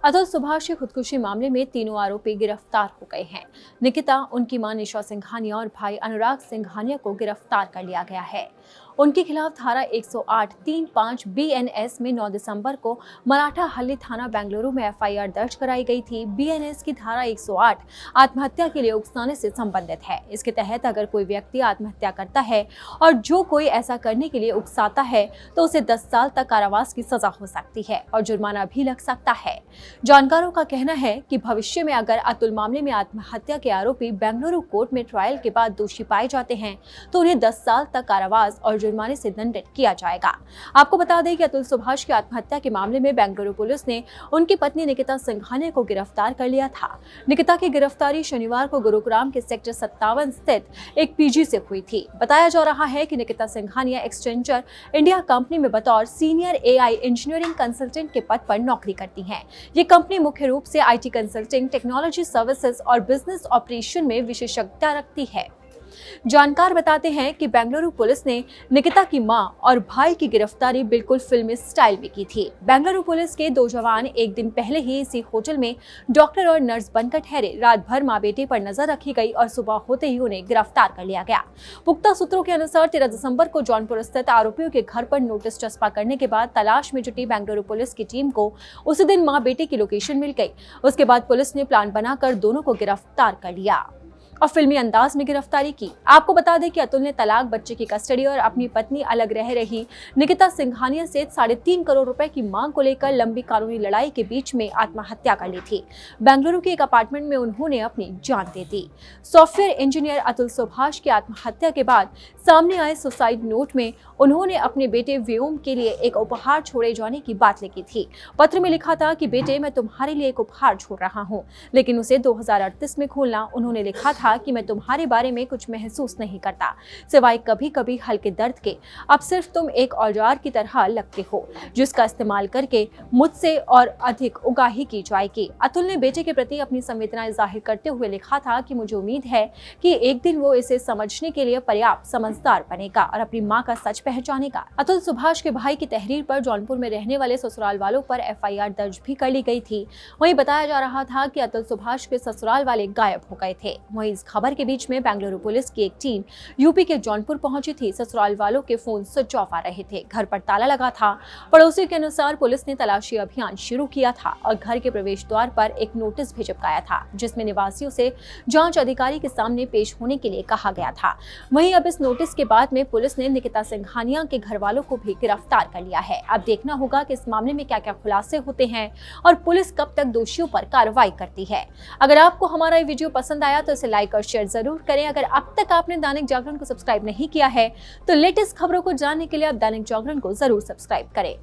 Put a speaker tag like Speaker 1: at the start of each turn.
Speaker 1: अतुल सुभाष के खुदकुशी मामले में तीनों आरोपी गिरफ्तार हो गए हैं। निकिता, उनकी मां निशा सिंघानिया और भाई अनुराग सिंघानिया को गिरफ्तार कर लिया गया है। उनके खिलाफ धारा 108(3)(5) BNS में 9 दिसंबर को मराठा हल्ली थाना बेंगलुरु में FIR दर्ज कराई गई थी। BNS की धारा 108 आत्महत्या के लिए उकसाने से संबंधित है। इसके तहत अगर कोई व्यक्ति आत्महत्या करता है और जो कोई ऐसा करने के लिए उकसाता है तो उसे 10 साल तक कारावास की सजा हो सकती है और जुर्माना भी लग सकता है। जानकारों का कहना है कि भविष्य में अगर अतुल मामले में आत्महत्या के आरोपी बेंगलुरु कोर्ट में ट्रायल के बाद दोषी पाए जाते हैं तो उन्हें 10 साल तक कारावास और जुर्माने से दंडित किया जाएगा। आपको बता दें कि अतुल सुभाष की आत्महत्या के मामले में बेंगलुरु पुलिस ने उनकी पत्नी निकिता सिंघानिया को गिरफ्तार कर लिया था। निकिता की गिरफ्तारी शनिवार को गुरुग्राम के सेक्टर 57 स्थित एक PG से हुई थी। बताया जा रहा है कि Nikita Singhania exchanger India company में बतौर सीनियर AI इंजीनियरिंग कंसल्टेंट के पद पर नौकरी करती हैं। ये कंपनी मुख्य रूप से IT कंसल्टिंग, टेक्नोलॉजी सर्विसेज और बिजनेस ऑपरेशन में विशेषज्ञता रखती है। जानकार बताते हैं कि बेंगलुरु पुलिस ने निकिता की मां और भाई की गिरफ्तारी बिल्कुल फिल्मी स्टाइल में की थी। बेंगलुरु पुलिस के 2 जवान एक दिन पहले ही इसी होटल में डॉक्टर और नर्स बनकर ठहरे। रात भर मां बेटे पर नजर रखी गई और सुबह होते ही उन्हें गिरफ्तार कर लिया गया। पुख्ता सूत्रों के अनुसार 13 दिसंबर को जौनपुर स्थित आरोपियों के घर पर नोटिस चस्पा करने के बाद तलाश में जुटी बेंगलुरु पुलिस की टीम को उसी दिन मां बेटे की लोकेशन मिल गई। उसके बाद पुलिस ने प्लान बनाकर दोनों को गिरफ्तार कर लिया और फिल्मी अंदाज में गिरफ्तारी की। आपको बता दें कि अतुल ने तलाक, बच्चे की कस्टडी और अपनी पत्नी अलग रह रही निकिता सिंघानिया से 3.5 करोड़ रुपए की मांग को लेकर लंबी कानूनी लड़ाई के बीच में आत्महत्या कर ली थी। बेंगलुरु के एक अपार्टमेंट में उन्होंने अपनी जान दे दी। सॉफ्टवेयर इंजीनियर अतुल सुभाष की आत्महत्या के बाद सामने आए सुसाइड नोट में उन्होंने अपने बेटे व्योम के लिए एक उपहार छोड़े जाने की बात लिखी थी। पत्र में लिखा था कि बेटे, मैं तुम्हारे लिए एक उपहार छोड़ रहा हूँ, लेकिन उसे 2038 में खोलना। उन्होंने लिखा था कि मैं तुम्हारे बारे में कुछ महसूस नहीं करता, सिवाय कभी कभी हल्के दर्द के। अब सिर्फ तुम एक औजार की तरह लगते हो जिसका इस्तेमाल करके मुझसे और अधिक उगाही की जाएगी। अतुल ने बेटे के प्रति अपनी संवेदनाएं जाहिर करते हुए लिखा था कि मुझे उम्मीद है कि एक दिन वो इसे समझने के लिए पर्याप्त समझदार बनेगा और अपनी मां का सच पहचानेगा। अतुल सुभाष के भाई की तहरीर पर जौनपुर में रहने वाले ससुराल वालों पर FIR दर्ज भी कर ली गई थी। वहीं बताया जा रहा था कि अतुल सुभाष के ससुराल वाले गायब हो गए थे। वहीं इस खबर के बीच में बेंगलुरु पुलिस की एक टीम यूपी के जौनपुर पहुंची थी। ससुराल वालों के फोन स्विच ऑफ आ रहे थे, घर पर ताला लगा था। पड़ोसी के अनुसार पुलिस ने तलाशी अभियान शुरू किया था और घर के प्रवेश द्वार पर एक नोटिस भी चिपकाया था जिसमें निवासियों से जांच अधिकारी के सामने पेश होने के लिए कहा गया था। वहीं अब इस नोटिस के बाद में पुलिस ने निकिता सिंघानिया के घर वालों को भी गिरफ्तार कर लिया है। अब देखना होगा कि इस मामले में क्या क्या खुलासे होते हैं और पुलिस कब तक दोषियों पर कार्रवाई करती है। अगर आपको हमारा ये वीडियो पसंद आया तो इसे लाइक और शेयर जरूर करें। अगर अब तक आपने दैनिक जागरण को सब्सक्राइब नहीं किया है तो लेटेस्ट खबरों को जानने के लिए आप दैनिक जागरण को जरूर सब्सक्राइब करें।